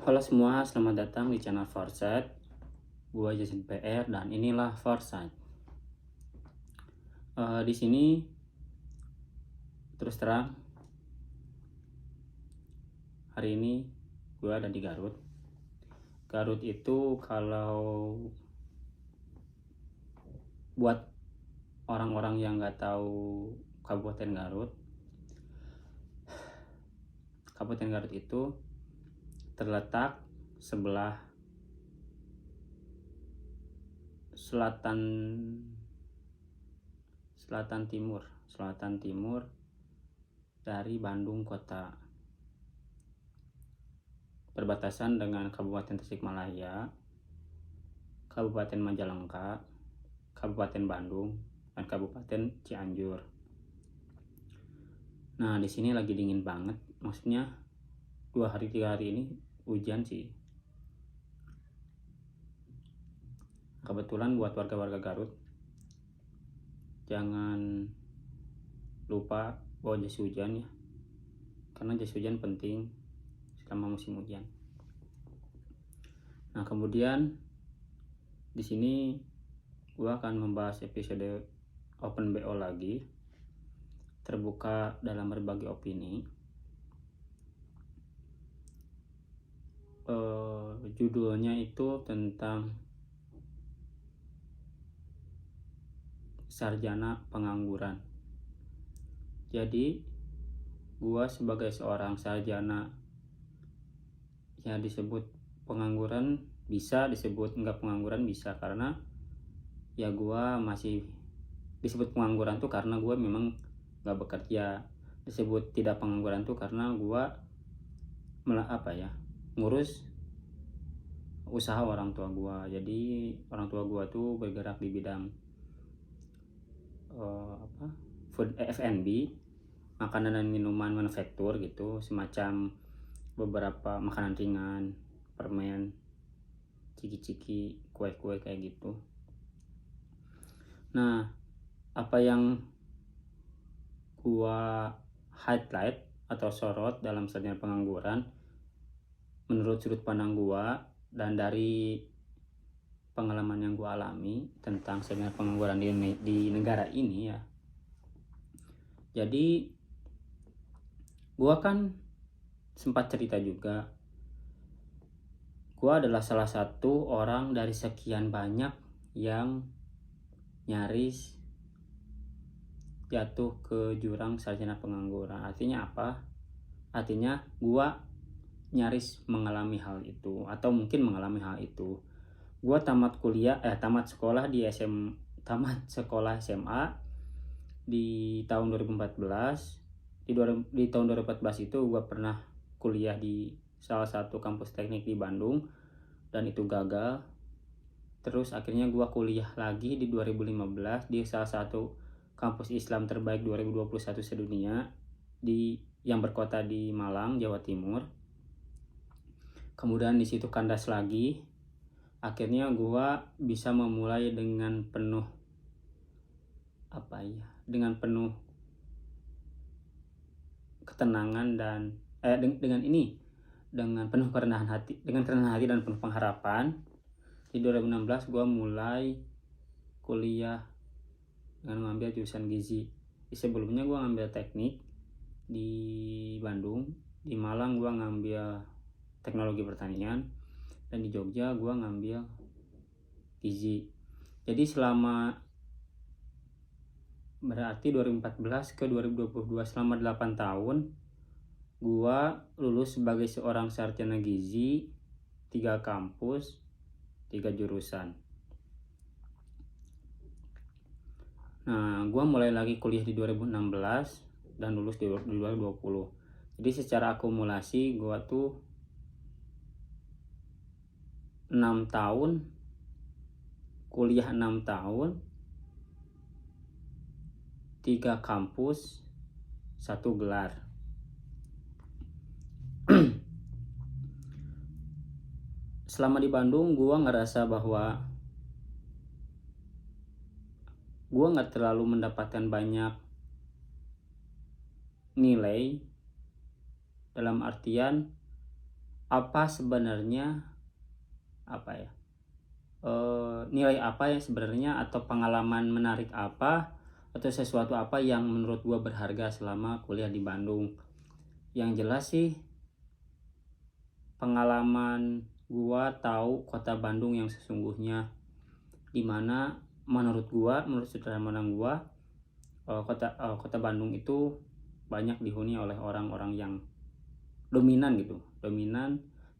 Halo semua, selamat datang di channel Foresight. Gua Jason PR dan inilah Foresight. Di sini terus terang hari ini gua ada di Garut. Garut itu kalau buat orang-orang yang nggak tahu Kabupaten Garut, Kabupaten Garut itu terletak sebelah selatan timur dari Bandung kota, berbatasan dengan Kabupaten Tasikmalaya, Kabupaten Majalengka, Kabupaten Bandung, dan Kabupaten Cianjur. Nah, di sini lagi dingin banget, maksudnya 2-3 hari ini hujan sih. Kebetulan buat warga-warga Garut, jangan lupa bawa jas hujan ya, karena jas hujan penting selama musim hujan. Nah, kemudian di sini gua akan membahas episode Open BO lagi, terbuka dalam berbagai opini. Judulnya itu tentang sarjana pengangguran. Jadi gua sebagai seorang sarjana, ya disebut pengangguran bisa, disebut enggak pengangguran bisa, karena ya gua masih disebut pengangguran tuh karena gua memang nggak bekerja. Disebut tidak pengangguran tuh karena gua ngurus usaha orang tua gua. Jadi orang tua gua tuh bergerak di bidang food F&B, makanan dan minuman manufaktur gitu, semacam beberapa makanan ringan, permen, ciki-ciki, kue-kue kayak gitu. Nah, apa yang gua highlight atau sorot dalam sarjana pengangguran menurut sudut pandang gua dan dari pengalaman yang gua alami tentang sarjana pengangguran di negara ini ya. Jadi gua kan sempat cerita juga, gua adalah salah satu orang dari sekian banyak yang nyaris jatuh ke jurang sarjana pengangguran. Artinya apa? Artinya gua nyaris mengalami hal itu, atau mungkin mengalami hal itu. Gua tamat sekolah SMA di tahun 2014. Di tahun 2014 itu gua pernah kuliah di salah satu kampus teknik di Bandung dan itu gagal. Terus akhirnya gua kuliah lagi di 2015 di salah satu kampus Islam terbaik 2021 sedunia yang berkota di Malang, Jawa Timur. Kemudian di situ kandas lagi. Akhirnya gua bisa memulai dengan penuh ketenangan dan dengan penuh kerendahan hati dan penuh pengharapan. Di 2016 gua mulai kuliah dengan mengambil jurusan gizi. Sebelumnya gua ngambil teknik di Bandung, di Malang gua ngambil teknologi pertanian, dan di Jogja gua ngambil gizi. Jadi berarti 2014 ke 2022 selama 8 tahun gua lulus sebagai seorang sarjana gizi, 3 kampus, 3 jurusan. Nah, gua mulai lagi kuliah di 2016 dan lulus di 2020. Jadi secara akumulasi gua tuh 6 tahun kuliah, 6 tahun, 3 kampus, 1 gelar. Selama di Bandung gua ngerasa bahwa gua nggak terlalu mendapatkan banyak nilai, dalam artian apa sebenarnya, apa ya, nilai apa yang sebenarnya, atau pengalaman menarik apa, atau sesuatu apa yang menurut gua berharga selama kuliah di Bandung. Yang jelas sih pengalaman gua tahu kota Bandung yang sesungguhnya, dimana menurut sudut pandang gua, kota Bandung itu banyak dihuni oleh orang-orang yang dominan,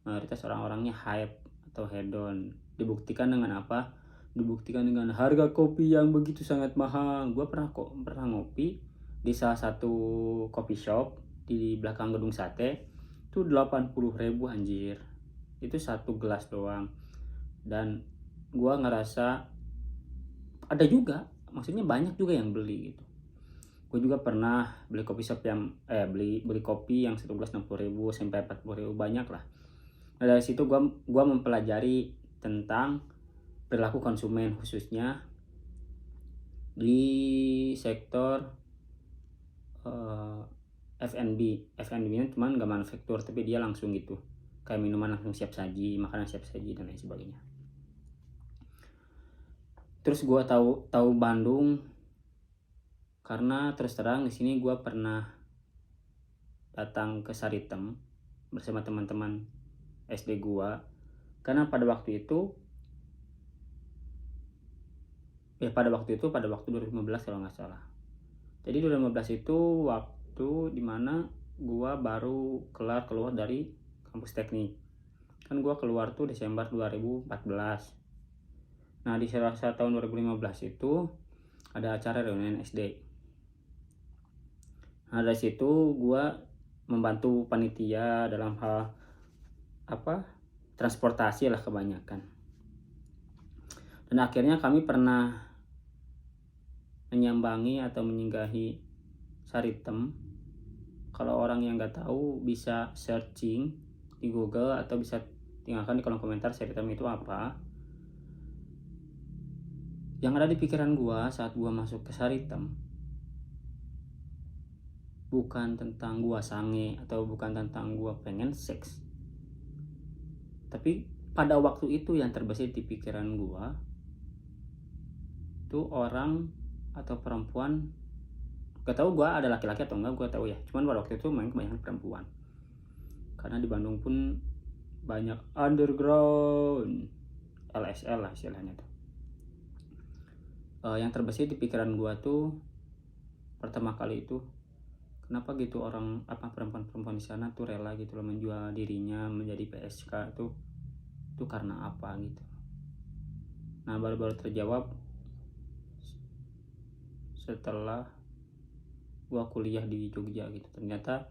mayoritas orang-orangnya hype atau hedon. Dibuktikan dengan apa? Dibuktikan dengan harga kopi yang begitu sangat mahal. Gua pernah ngopi di salah satu coffee shop di belakang gedung sate, itu 80.000 anjir. Itu satu gelas doang. Dan gua ngerasa ada juga, maksudnya banyak juga yang beli gitu. Gue juga pernah beli kopi shop yang beli kopi yang satu gelas 60.000 sampai 40.000, banyak lah. Nah, dari situ gua mempelajari tentang perilaku konsumen, khususnya di sektor F&B. F&B cuman gak manufaktur, tapi dia langsung gitu, kayak minuman langsung siap saji, makanan siap saji dan lain sebagainya. Terus gua tahu Bandung karena terus terang di sini gua pernah datang ke Saritem bersama teman-teman SD gua, karena pada waktu itu pada waktu 2015 kalau nggak salah. Jadi 2015 itu waktu dimana gua baru keluar dari kampus teknik. Kan gua keluar tuh Desember 2014. Nah, di Selasa tahun 2015 itu ada acara reunian SD. Nah, dari situ gua membantu panitia dalam hal transportasi lah kebanyakan. Dan akhirnya kami pernah menyambangi atau menyinggahi Saritem. Kalau orang yang nggak tahu bisa searching di Google atau bisa tinggalkan di kolom komentar Saritem itu apa. Yang ada di pikiran gua saat gua masuk ke Saritem bukan tentang gua sange atau bukan tentang gua pengen seks, tapi pada waktu itu yang terbesit di pikiran gua tuh orang atau perempuan. Gak tahu gua ada laki-laki atau enggak, gua tahu ya, cuman pada waktu itu main kebanyakan perempuan, karena di Bandung pun banyak underground, LSL lah istilahnya tuh. Yang terbesit di pikiran gua tuh pertama kali itu, kenapa gitu orang perempuan-perempuan di sana tuh rela gitu loh menjual dirinya menjadi PSK tuh karena apa gitu. Nah, baru-baru terjawab setelah gua kuliah di Jogja gitu. Ternyata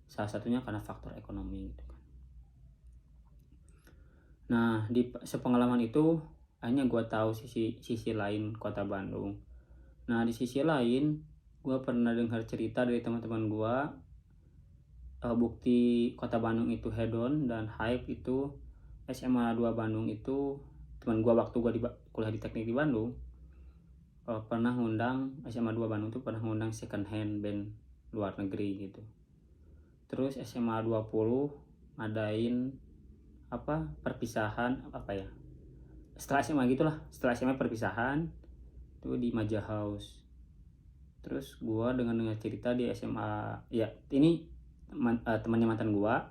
salah satunya karena faktor ekonomi gitu kan. Nah, di sepengalaman itu akhirnya gua tahu sisi lain kota Bandung. Nah, di sisi lain gua pernah dengar cerita dari teman-teman gua, bukti kota Bandung itu hedon dan hype itu SMA 2 Bandung itu, teman gua waktu gua kuliah di teknik di Bandung, pernah ngundang SMA 2 Bandung tuh pernah ngundang second hand band luar negeri gitu. Terus SMA 20 ngadain perpisahan setelah SMA gitulah, setelah SMA perpisahan tuh di Maja House. Terus gua dengan cerita di SMA, ya ini temannya mantan gua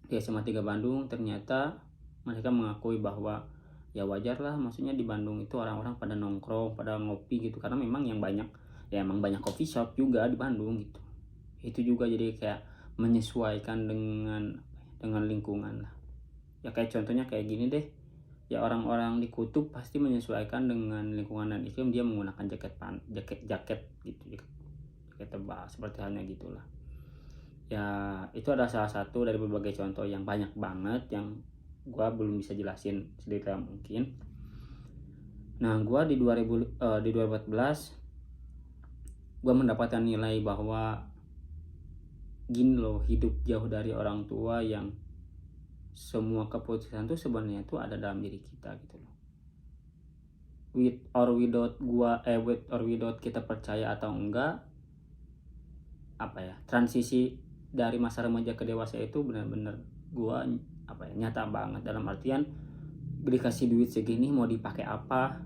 di SMA 3 Bandung, ternyata mereka mengakui bahwa ya wajar lah, maksudnya di Bandung itu orang-orang pada nongkrong, pada ngopi gitu, karena memang emang banyak coffee shop juga di Bandung gitu. Itu juga jadi kayak menyesuaikan dengan lingkungan lah. Ya kayak contohnya kayak gini deh, ya orang-orang di kutub pasti menyesuaikan dengan lingkungan dan iklim, dia menggunakan jaket gitu, jaket tebal seperti halnya gitulah. Ya itu adalah salah satu dari berbagai contoh yang banyak banget yang gua belum bisa jelasin sedetail mungkin. Nah, gua di 2014 gua mendapatkan nilai bahwa gini loh, hidup jauh dari orang tua, yang semua keputusan tuh sebenarnya tuh ada dalam diri kita gitu loh. With or without kita percaya atau enggak, transisi dari masa remaja ke dewasa itu benar-benar gue nyata banget, dalam artian dikasih duit segini mau dipakai apa,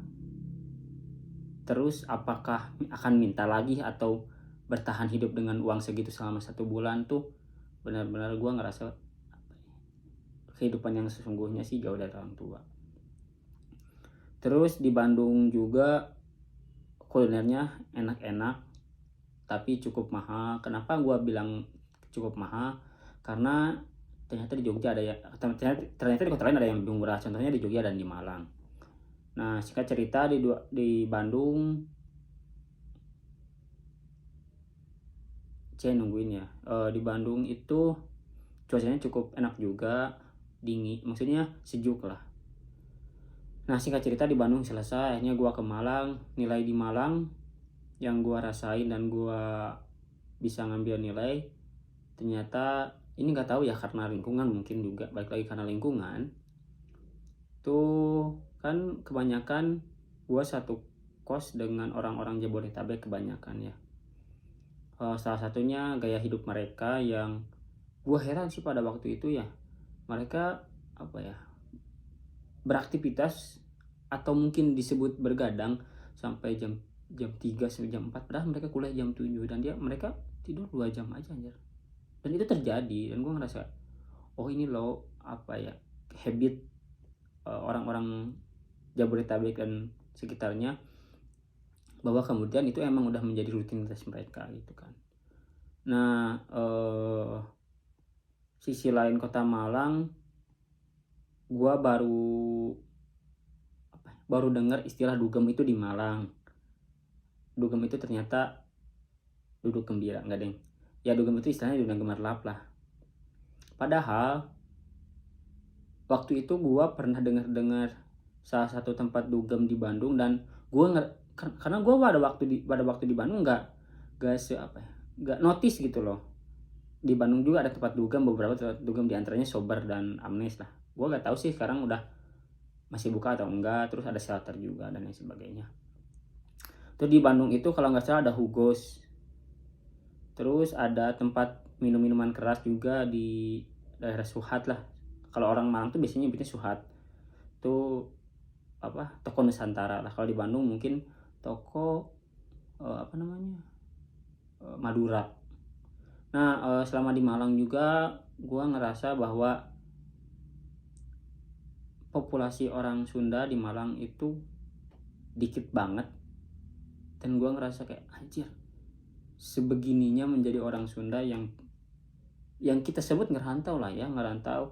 terus apakah akan minta lagi atau bertahan hidup dengan uang segitu selama 1 bulan tuh benar-benar gue ngerasa kehidupan yang sesungguhnya sih jauh dari orang tua. Terus di Bandung juga kulinernya enak-enak tapi cukup mahal. Kenapa gue bilang cukup mahal? Karena ternyata di Jogja ada ya, ternyata di kota lain ada yang lebih murah, contohnya di Jogja dan di Malang. Nah singkat cerita di Bandung nungguin ya, di Bandung itu cuacanya cukup enak juga, dingin, maksudnya sejuk lah. Nah singkat cerita di Bandung selesai, akhirnya gue ke Malang. Nilai di Malang yang gue rasain dan gue bisa ngambil nilai, ternyata ini nggak tahu ya karena lingkungan, mungkin juga balik lagi karena lingkungan tuh kan kebanyakan gue satu kos dengan orang-orang Jabodetabek kebanyakan ya. Salah satunya gaya hidup mereka yang gue heran sih pada waktu itu ya, mereka beraktivitas atau mungkin disebut bergadang sampai jam 3 sampai jam 4, padahal mereka kuliah jam 7 dan mereka tidur 2 jam aja anjir. Dan itu terjadi dan gue ngerasa oh ini loh habit orang-orang Jabodetabek dan sekitarnya, bahwa kemudian itu emang udah menjadi rutinitas mereka gitu kan. Nah sisi lain kota Malang, gue baru dengar istilah dugem itu di Malang. Dugem itu ternyata duduk gembira, enggak deng ya, dugem itu istilahnya duduk gemerlap lah. Padahal waktu itu gue pernah dengar salah satu tempat dugem di Bandung, dan gue karena gue pada waktu di Bandung nggak notice gitu loh. Di Bandung juga ada tempat dugem, beberapa tempat dugem, diantaranya Sober dan Amnes lah. Gue nggak tahu sih sekarang udah masih buka atau enggak. Terus ada shelter juga dan lain sebagainya. Terus di Bandung itu kalau nggak salah ada Hugos. Terus ada tempat minum-minuman keras juga di daerah Suhat lah. Kalau orang Malang tuh biasanya nyebutnya Suhat. Tuh toko Nusantara lah. Kalau di Bandung mungkin toko Madura. Nah selama di Malang juga gue ngerasa bahwa populasi orang Sunda di Malang itu dikit banget, dan gue ngerasa kayak anjir, sebegininya menjadi orang Sunda yang kita sebut ngerantau lah ya, ngerantau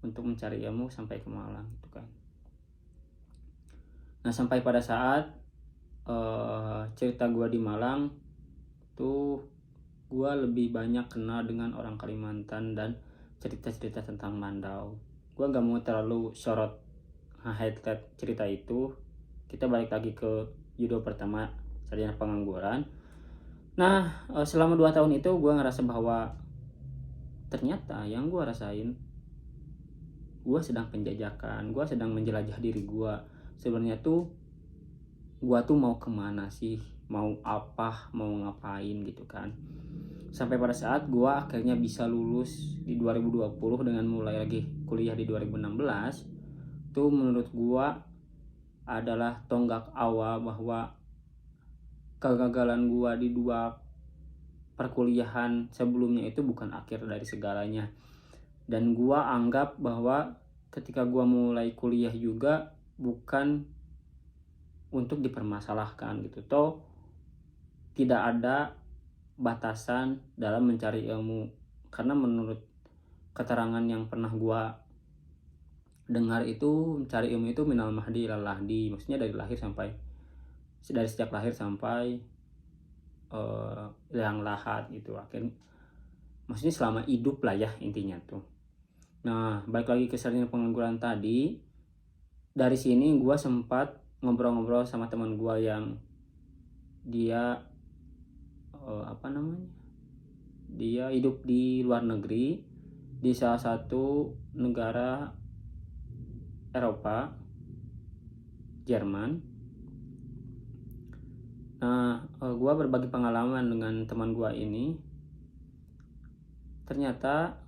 untuk mencari ilmu sampai ke Malang gitu kan. Nah sampai pada saat cerita gue di Malang tuh, gue lebih banyak kenal dengan orang Kalimantan dan cerita-cerita tentang Mandau. Gue gak mau terlalu sorot highlight cerita itu. Kita balik lagi ke judul pertama, sarjana pengangguran. Nah selama 2 tahun itu gue ngerasa bahwa ternyata yang gue rasain, gue sedang penjajakan, gue sedang menjelajah diri gue. Sebenarnya tuh gue tuh mau kemana sih, mau apa, mau ngapain gitu kan. Sampai pada saat gue akhirnya bisa lulus di 2020 dengan mulai lagi kuliah di 2016. Itu menurut gue adalah tonggak awal bahwa kegagalan gue di 2 perkuliahan sebelumnya itu bukan akhir dari segalanya. Dan gue anggap bahwa ketika gue mulai kuliah juga bukan untuk dipermasalahkan gitu. Toh tidak ada batasan dalam mencari ilmu, karena menurut keterangan yang pernah gue dengar itu, mencari ilmu itu minal mahdi ilal lahdi, maksudnya dari sejak lahir sampai yang lahat gitu. Akhirnya maksudnya selama hidup lah ya intinya tuh. Nah balik lagi ke sarjana pengangguran tadi, dari sini gue sempat ngobrol-ngobrol sama teman gue yang dia dia hidup di luar negeri di salah satu negara Eropa, Jerman. Nah gue berbagi pengalaman dengan teman gue ini. ternyata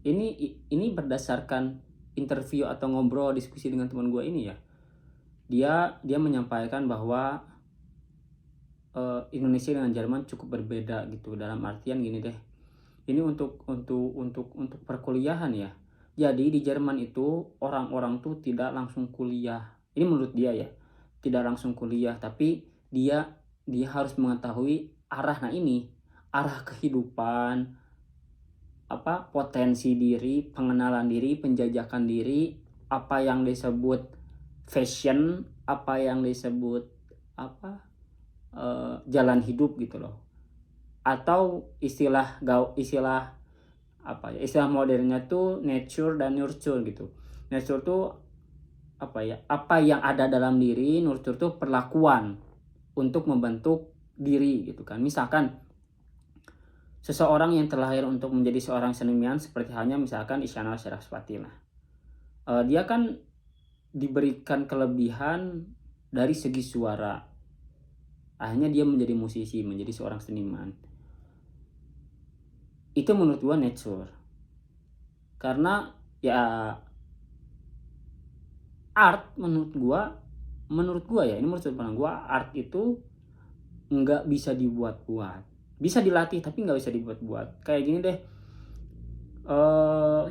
ini berdasarkan interview atau ngobrol diskusi dengan teman gue ini ya. Dia menyampaikan bahwa Indonesia dengan Jerman cukup berbeda gitu, dalam artian gini deh. Ini untuk perkuliahan ya. Jadi di Jerman itu orang-orang tuh tidak langsung kuliah. Ini menurut dia ya. Tidak langsung kuliah, tapi dia harus mengetahui arah, nah ini arah kehidupan, potensi diri, pengenalan diri, penjajakan diri, apa yang disebut fashion, apa yang disebut jalan hidup gitu loh. Atau istilah modernnya tuh nature dan nurture gitu. Nature tuh apa yang ada dalam diri, nurture tuh perlakuan untuk membentuk diri gitu kan. Misalkan seseorang yang terlahir untuk menjadi seorang seniman, seperti halnya misalkan Isyana Sarasvati. Dia kan diberikan kelebihan dari segi suara. Akhirnya dia menjadi musisi, menjadi seorang seniman. Itu menurut gua nature. Karena ya art menurut gua ya, ini menurut sudut pandang gua, art itu nggak bisa dibuat-buat. Bisa dilatih tapi nggak bisa dibuat-buat. Kayak gini deh,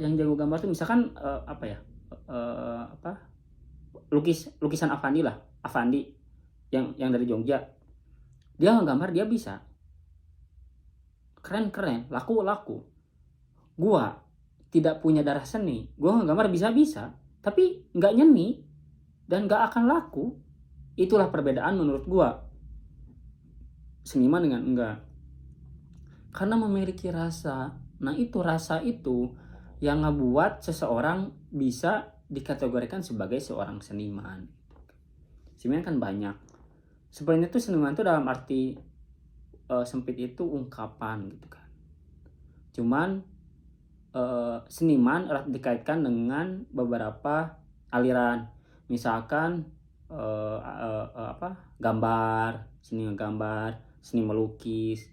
yang jago gambar tuh misalkan lukisan Avandi yang dari Jogja. Dia ngegambar, dia bisa keren, laku. Gua tidak punya darah seni, gua ngegambar bisa, tapi nggak nyeni dan nggak akan laku. Itulah perbedaan menurut gua seniman dengan enggak. Karena memiliki rasa. Nah itu rasa itu yang ngebuat seseorang bisa dikategorikan sebagai seorang seniman. Seniman kan banyak. Sebenarnya tuh seniman tuh dalam arti sempit itu ungkapan gitu kan. Cuman seniman erat dikaitkan dengan beberapa aliran. Misalkan gambar, seni menggambar, seni melukis,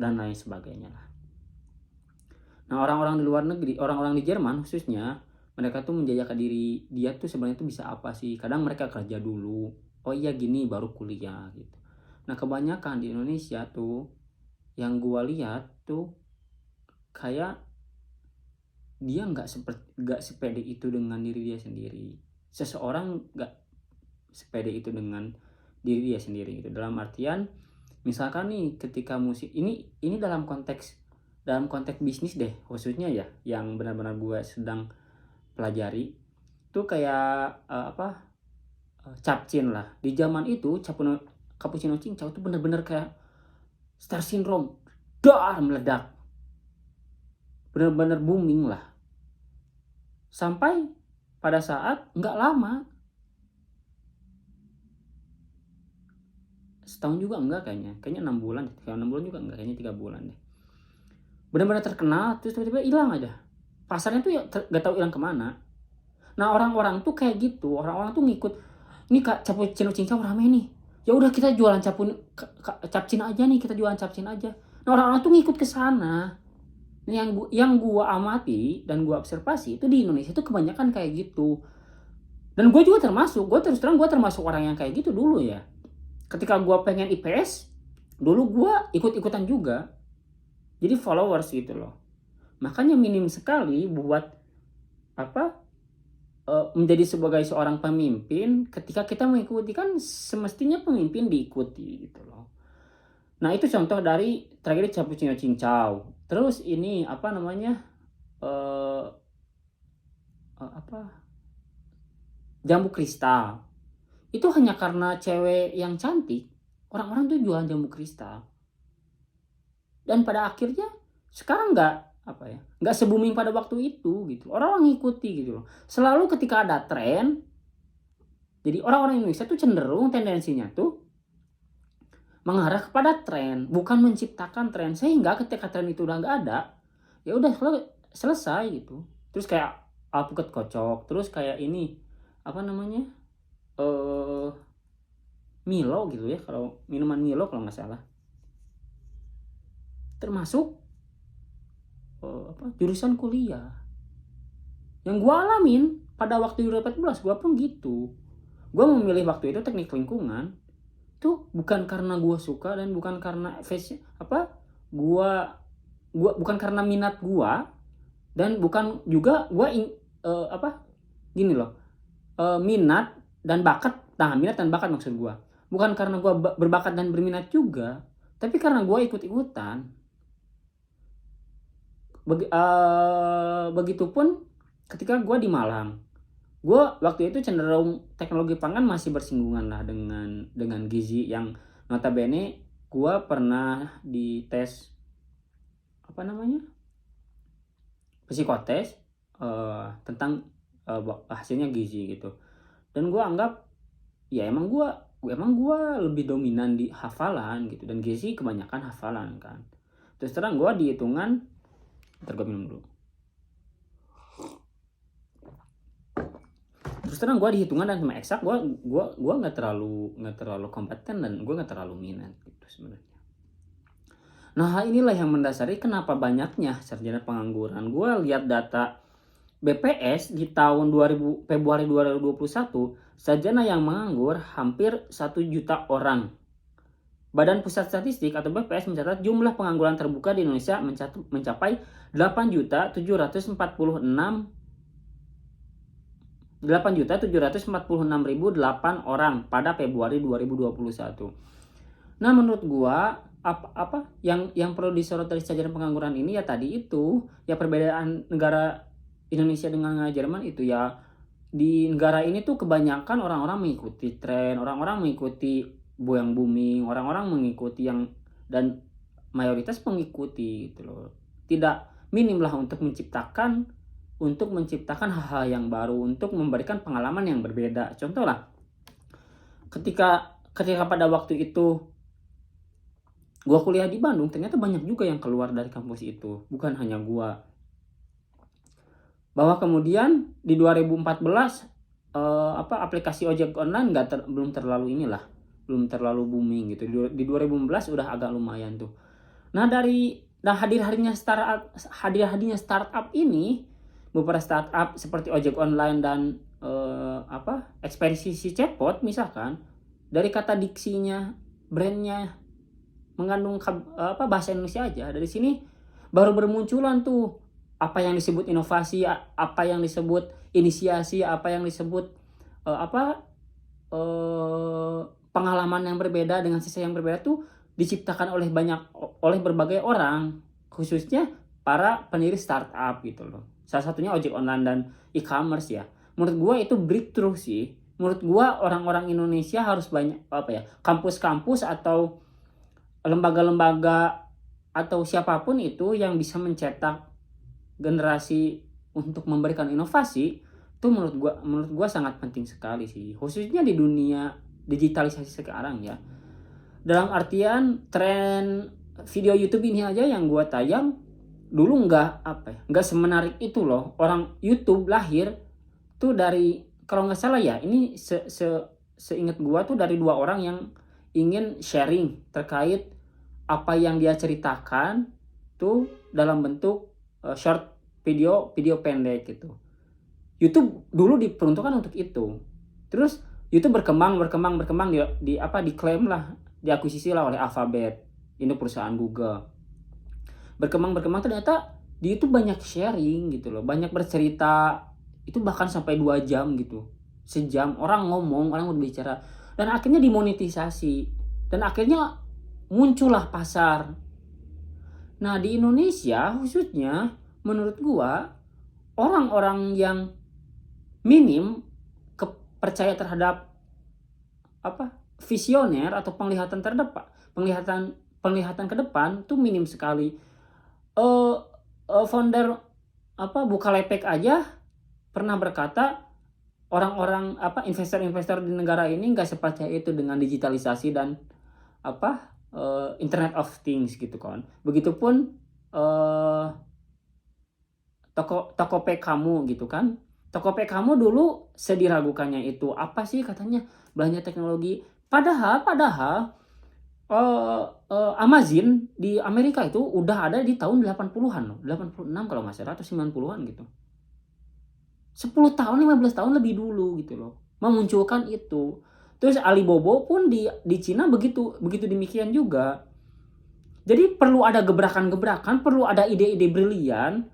dan lain sebagainya lah. Nah orang-orang di luar negeri, orang-orang di Jerman khususnya, mereka tuh menjajakan diri dia tuh sebenarnya tuh bisa apa sih. Kadang mereka kerja dulu, oh iya gini baru kuliah gitu. Nah kebanyakan di Indonesia tuh yang gua lihat tuh kayak dia nggak sepede itu dengan diri dia sendiri. Seseorang nggak sepede itu dengan diri dia sendiri gitu. Dalam artian misalkan nih ketika musik ini dalam konteks bisnis deh khususnya ya, yang benar-benar gue sedang pelajari tuh kayak Capcin lah. Di zaman itu Cappuccino Cincau tuh benar-benar kayak star syndrome, meledak, benar-benar booming lah. Sampai pada saat nggak lama, setahun juga enggak kayaknya 6 bulan, 6 bulan juga enggak, kayaknya 3 bulan deh, benar-benar terkenal, terus tiba-tiba hilang aja. Pasarnya tuh ya gak tahu hilang kemana. Nah orang-orang tuh kayak gitu, orang-orang tuh ngikut, ini Kak Cappuccino Cincau rame nih, ya udah kita jualan capcin aja nih, kita jualan capcin aja. Nah orang-orang tuh ngikut ke sana. Yang gua amati dan gua observasi itu di Indonesia tuh kebanyakan kayak gitu. Dan gue juga termasuk, gue termasuk orang yang kayak gitu dulu ya. Ketika gue pengen IPS, dulu gue ikut-ikutan juga. Jadi followers gitu loh. Makanya minim sekali buat menjadi sebagai seorang pemimpin. Ketika kita mengikuti, kan semestinya pemimpin diikuti gitu loh. Nah itu contoh dari tragedi Cappuccino Cincau. Terus ini jambu kristal. Itu hanya karena cewek yang cantik, orang-orang tuh jualan jambu kristal. Dan pada akhirnya sekarang nggak se-booming pada waktu itu gitu. Orang-orang ngikuti gitu loh. Selalu ketika ada tren, jadi orang-orang Indonesia tuh cenderung tendensinya tuh mengarah kepada tren, bukan menciptakan tren. Sehingga ketika tren itu udah nggak ada, ya udah selesai gitu. Terus kayak alpukat kocok, terus kayak ini Milo gitu ya, kalau minuman Milo kalau nggak salah, termasuk jurusan kuliah. Yang gue alamin pada waktu 2014 gue pun gitu. Gue memilih waktu itu teknik lingkungan tuh bukan karena gue suka dan bukan karena gue bukan karena minat gue, dan bukan juga gue gini loh, minat dan bakat. Nah, minat dan bakat maksud gue bukan karena gue berbakat dan berminat juga, tapi karena gue ikut-ikutan. Begitupun ketika gue di Malang, gue waktu itu cenderung teknologi pangan masih bersinggungan lah dengan gizi, yang notabene gue pernah dites psikotes tentang hasilnya gizi gitu. Dan gue anggap ya emang gue lebih dominan di hafalan gitu, dan gizi kebanyakan hafalan kan. Terus terang gue di hitungan, ntar gue minum dulu. Terus terang gue di hitungan dan sama eksak gue nggak terlalu kompeten, dan gue nggak terlalu minat gitu sebenarnya. Nah, inilah yang mendasari kenapa banyaknya sarjana pengangguran. Gue lihat data BPS di tahun Februari 2021, sarjana yang menganggur hampir 1 juta orang. Badan Pusat Statistik atau BPS mencatat jumlah pengangguran terbuka di Indonesia mencapai 8.746.008 orang pada Februari 2021. Nah, menurut gua yang perlu disorot dari sarjana pengangguran ini ya tadi itu, ya perbedaan negara Indonesia dengan Jerman itu ya, di negara ini tuh kebanyakan orang-orang mengikuti tren, orang-orang mengikuti booming booming, orang-orang mengikuti yang, dan mayoritas mengikuti gitu loh. Tidak minim lah untuk menciptakan hal-hal yang baru, untuk memberikan pengalaman yang berbeda. Contoh lah, ketika pada waktu itu gua kuliah di Bandung, ternyata banyak juga yang keluar dari kampus itu, bukan hanya gua. Bahwa kemudian di 2014 aplikasi ojek online belum terlalu booming gitu. Di 2015 udah agak lumayan tuh. Nah, hadirnya startup ini, beberapa startup seperti ojek online dan ekspedisi chatbot misalkan, dari kata diksinya, brandnya mengandung bahasa Indonesia aja, dari sini baru bermunculan tuh apa yang disebut inovasi, apa yang disebut inisiasi, apa yang disebut pengalaman yang berbeda dengan sisa yang berbeda tuh diciptakan oleh berbagai orang, khususnya para pendiri startup gitu loh. Salah satunya ojek online dan e-commerce ya. Menurut gue itu breakthrough sih. Menurut gue orang-orang Indonesia harus banyak kampus-kampus atau lembaga-lembaga atau siapapun itu yang bisa mencetak generasi untuk memberikan inovasi, itu menurut gua sangat penting sekali sih, khususnya di dunia digitalisasi sekarang ya. Dalam artian tren video YouTube ini aja yang gua tayang dulu nggak semenarik itu loh. Orang YouTube lahir tuh dari, kalau nggak salah ya, ini seingat gua tuh dari 2 orang yang ingin sharing terkait apa yang dia ceritakan tuh dalam bentuk short video pendek gitu. YouTube dulu diperuntukkan untuk itu. Terus YouTube berkembang diklaim lah, diakuisisi lah oleh Alphabet, induk perusahaan Google. Berkembang ternyata di YouTube banyak sharing gitu loh, banyak bercerita, itu bahkan sampai 2 jam gitu. Sejam orang ngomong, orang berbicara, dan akhirnya dimonetisasi, dan akhirnya muncullah pasar. Nah, di Indonesia khususnya menurut gua orang-orang yang minim percaya terhadap visioner atau penglihatan ke depan tuh minim sekali. Founder Bukalapak aja pernah berkata, orang-orang investor-investor di negara ini nggak sepercaya itu dengan digitalisasi dan Internet of Things gitu kan. Begitupun Tokopedia kamu gitu kan. Tokopedia kamu dulu sediragukannya itu apa sih, katanya belanja teknologi. Padahal Amazon di Amerika itu udah ada di tahun 80-an loh, 86 kalau nggak salah atau 90-an gitu. 10 tahun, 15 tahun lebih dulu gitu loh, memunculkan itu. Terus Alibaba pun di Cina begitu demikian juga. Jadi perlu ada gebrakan-gebrakan, perlu ada ide-ide brilian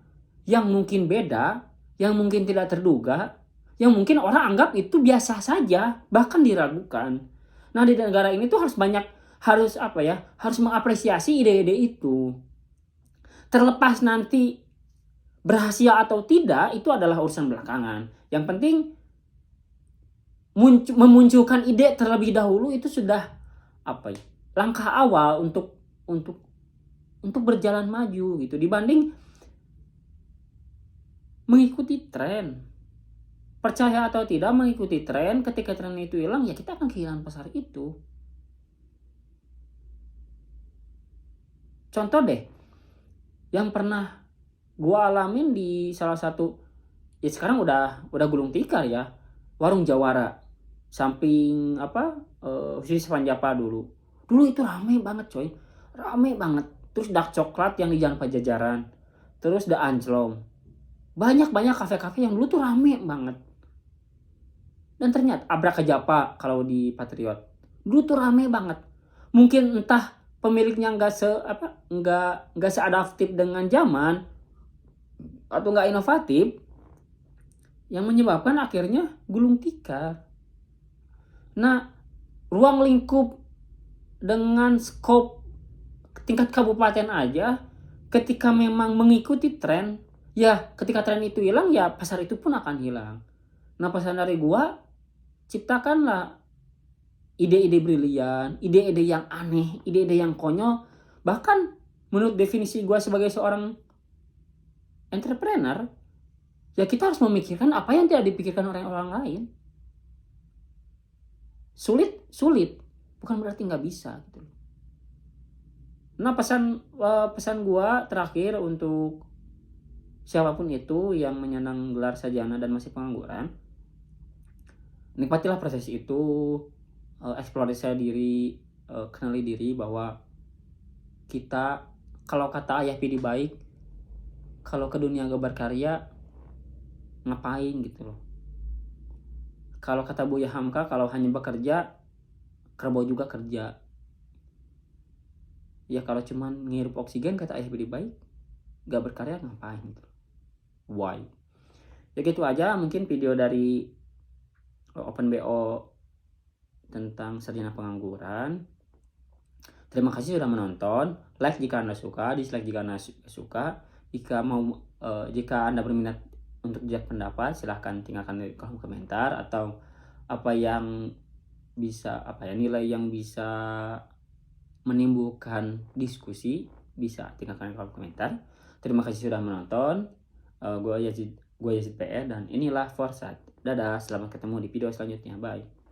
yang mungkin beda, yang mungkin tidak terduga, yang mungkin orang anggap itu biasa saja, bahkan diragukan. Nah, di negara ini tuh harus apa ya? Harus mengapresiasi ide-ide itu. Terlepas nanti berhasil atau tidak itu adalah urusan belakangan. Yang penting memunculkan ide terlebih dahulu itu sudah apa ya? Langkah awal untuk berjalan maju gitu, dibanding mengikuti tren. Percaya atau tidak, mengikuti tren, ketika tren itu hilang ya kita akan kehilangan pasar itu. Contoh deh yang pernah gua alamin di salah satu, ya sekarang udah gulung tikar ya, warung Jawara samping Sisi Panjapa. Dulu itu rame banget coy, rame banget. Terus Dark Coklat yang di Jalan Pajajaran, terus The Anjlong, banyak kafe-kafe yang dulu tuh rame banget. Dan ternyata Abrak Kejapa kalau di Patriot dulu tuh rame banget. Mungkin entah pemiliknya nggak seadaptif dengan zaman atau nggak inovatif, yang menyebabkan akhirnya gulung tikar. Nah, ruang lingkup dengan skop tingkat kabupaten aja, ketika memang mengikuti tren, ya ketika tren itu hilang ya pasar itu pun akan hilang. Nah, pesan dari gua, ciptakanlah ide-ide brilian, ide-ide yang aneh, ide-ide yang konyol. Bahkan menurut definisi gua sebagai seorang entrepreneur, ya kita harus memikirkan apa yang tidak dipikirkan orang lain. Sulit, bukan berarti nggak bisa gitu. Nah, pesan gua terakhir untuk siapapun itu yang menyandang gelar sarjana dan masih pengangguran, nikmatilah proses itu, eksplorasi diri, kenali diri bahwa kita, kalau kata Ayah Pidi Baik, kalau ke dunia gak berkarya ngapain gitu loh. Kalau kata Buya Hamka, kalau hanya bekerja, kerbau juga kerja. Ya kalau cuman ngirup oksigen, kata Ayah Pidi Baik, gak berkarya ngapain gitu. Why? Ya gitu aja mungkin video dari Open BO tentang sarjana pengangguran. Terima kasih sudah menonton. Like jika Anda suka, dislike jika Anda suka. Jika Anda berminat untuk jejak pendapat, silahkan tinggalkan di kolom komentar, atau nilai yang bisa menimbulkan diskusi, bisa tinggalkan di kolom komentar. Terima kasih sudah menonton. Gue Yazid PR dan inilah Foresight. Dadah, selamat ketemu di video selanjutnya. Bye.